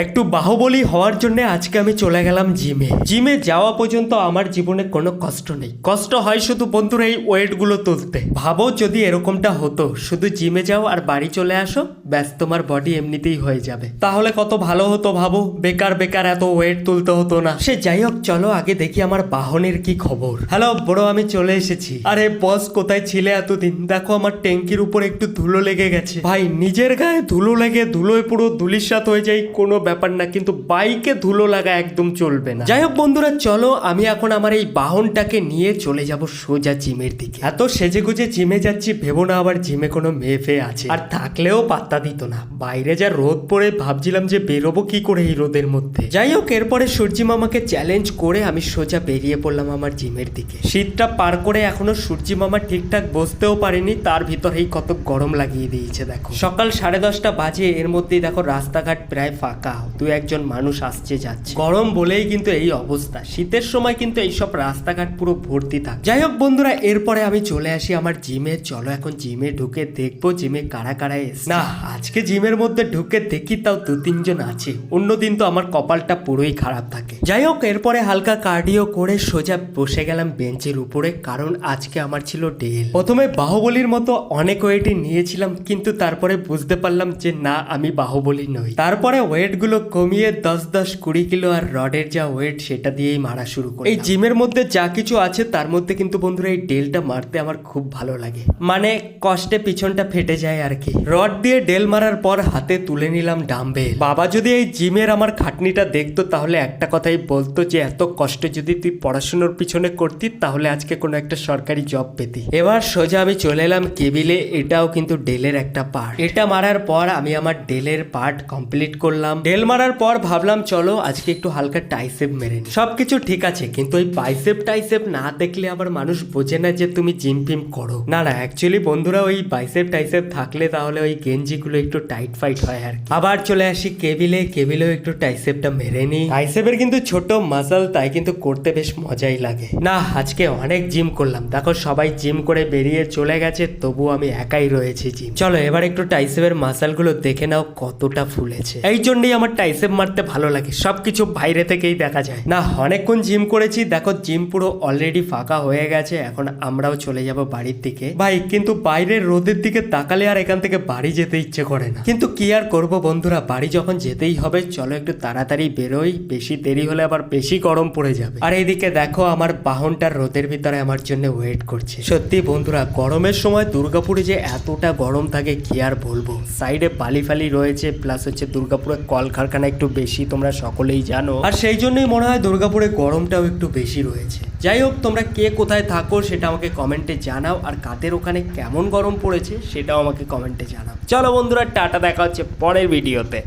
একটু বাহুবলী হওয়ার জন্য আজকে আমি চলে গেলাম জিমে যাওয়া পর্যন্ত আমার জীবনে কোনো কষ্ট নেই। কষ্ট হয় শুধু বন্ধুরা এই ওয়েটগুলো তুলতে। ভাবো যদি এরকমটা হতো, শুধু জিমে যাও আর বাড়ি চলে আসো, ব্যাস তোমার বডি এমনিতেই হয়ে যাবে, তাহলে কত ভালো হতো ভাবো। বেকার বেকার এত ওয়েট তুলতে হতো না। সে যাই হোক, চলো আগে দেখি আমার বাহনের কি খবর। হ্যালো বড়, আমি চলে এসেছি। আরে বস, কোথায় ছিলে এতদিন? দেখো আমার ট্যাঙ্কির উপর একটু ধুলো লেগে গেছে। ভাই, নিজের গায়ে ধুলো লেগে ধুলোয় পুরো ধুলিসাৎ হয়ে যায় কোনো ব্যাপার না, কিন্তু বাইকে ধুলো লাগা একদম চলবে না। যাই হোক বন্ধুরা, চলো আমি এখন আমার এই বাহনটাকে নিয়ে চলে যাব সোজা জিমের দিকে। এত সেজে গুজে জিমে যাচ্ছি, ভেবো না আবার জিমে কোনো মেয়ে ফেয়ে আছে, আর থাকলেও পাত্তা দিত না। বাইরে যা রোদ পড়ে, ভাবছিলাম যে বেরোবো কি করে এই রোদের মধ্যে। যাই হোক, এরপরে সূর্যি মামাকে চ্যালেঞ্জ করে আমি সোজা বেরিয়ে পড়লাম আমার জিমের দিকে। শীতটা পার করে এখনো সূর্যি মামা ঠিকঠাক বসতেও পারেনি, তার ভিতরেই কত গরম লাগিয়ে দিয়েছে। দেখো সকাল 10:30 বাজে, এর মধ্যেই দেখো রাস্তাঘাট প্রায় ফাঁকা, দু একজন মানুষ আসছে যাচ্ছে। গরম বলেই কিন্তু এই অবস্থা। শীতের সময় কিন্তু এইসব রাস্তাঘাট পুরো ভর্তি থাকে। যাই হোক বন্ধুরা, এরপরে আমি চলে আসি আমার জিমে। চলো এখন জিমে ঢুকে দেখবো জিমে কারা কারা এসে। না, আজকে জিমের মধ্যে ঢুকে দেখি তাও 2-3 জন আছে। অন্যদিন তো আমার কপালটা পুরোই খারাপ থাকে। যাই হোক, এরপরে হালকা কার্ডিও করে সোজা বসে গেলাম বেঞ্চের উপরে, কারণ আজকে আমার ছিল ডেল। প্রথমে বাহুবলীর মতো অনেক ওয়েটই নিয়েছিলাম, কিন্তু তারপরে বুঝতে পারলাম যে না, আমি বাহুবলী নই। তারপরে ওয়েট গুলো কমিয়ে 10-20 কিলো আর রডের যা ওয়েট সেটা দিয়েই মারা শুরু করি। এই জিমের মধ্যে যা কিছু আছে তার মধ্যে কিন্তু বন্ধুরা এই ডেলটা মারতে আমার খুব ভালো লাগে, মানে কষ্টে পিছনটা ফেটে যায় আর কি। রড দিয়ে ডেল মারার পর হাতে তুলে নিলাম ডাম্বেল। বাবা যদি এই জিমের আমার খাটনিটা দেখতো তাহলে একটা কথাই বলতো যে এত কষ্ট যদি তুই পড়াশোনার পিছনে করতি তাহলে আজকে কোনো একটা সরকারি জব পেতি। এবার সোজা আমি চলে এলাম কেবিলে। এটাও কিন্তু ডেলের একটা পার্ট। এটা মারার পর আমি আমার ডেলের পার্ট কমপ্লিট করলাম। ডেল মারার পর ভাবলাম চলো আজকে একটু হালকা টাইসেপ মেরে নি। সবকিছু ঠিক আছে, কিন্তু ওই বাইসেপ টাইসেপ না দেখলে আবার মানুষ বোঝে না যে তুমি জিম ফিম করো। না অ্যাকচুয়ালি বন্ধুরা, ওই বাইসেপ টাইসেপ থাকলে তাহলে ওই গেঞ্জিগুলো একটু টাইট ফাইট হয় আর কি। আবার চলে আসি কেবিলেও একটু টাইসেপটা মেরে নি। টাইসেপের কিন্তু ছোট মাসল, তাই কিন্তু করতে বেশ মজাই লাগে। না, আজকে অনেক জিম করলাম। দেখো সবাই জিম করে বেরিয়ে চলে গেছে, তবু আমি একাই রয়েছি জিম। চলো এবার একটু টাইসেপের মাসল গুলো দেখে নাও কতটা ফুলেছে। এই জন্যই আমার টাইসেপ মারতে ভালো লাগে, সবকিছু বাইরে থেকেই দেখা যায়। না, অনেকক্ষণ জিম করেছি। দেখো জিম পুরো অলরেডি ফাঁকা হয়ে গেছে। এখন আমরাও চলে যাব বাড়ির দিকে। ভাই, কিন্তু বাইরের রোদের দিকে তাকালে আর এখান থেকে বাড়ি যেতে ইচ্ছে করে না, কিন্তু কি আর করবো বন্ধুরা, বাড়ি যখন যেতেই হবে চলো একটু তাড়াতাড়ি বেরোই। বেশি দেরি হলে আবার বেশি গরম পড়ে যাবে। আর এইদিকে দেখো আমার বাহনটার রোদের ভিতরে আমার জন্য ওয়েট করছে। সত্যি বন্ধুরা, গরমের সময় দুর্গাপুরে যে এতটা গরম থাকে কি আর বলবো। সাইডে বালি ফালি রয়েছে, প্লাস হচ্ছে দুর্গাপুরে কলকারখানা একটু বেশি, তোমরা সকলেই জানো। আর সেই জন্যই মনে হয় দুর্গাপুরে গরমটাও একটু বেশি রয়েছে। যাই হোক, তোমরা কে কোথায় থাকো সেটা আমাকে কমেন্টে জানাও, আর কাদের ওখানে কেমন গরম পড়েছে সেটাও আমাকে কমেন্টে জানাও। চলো বন্ধুরা, টাটা, দেখা হচ্ছে পরের ভিডিওতে।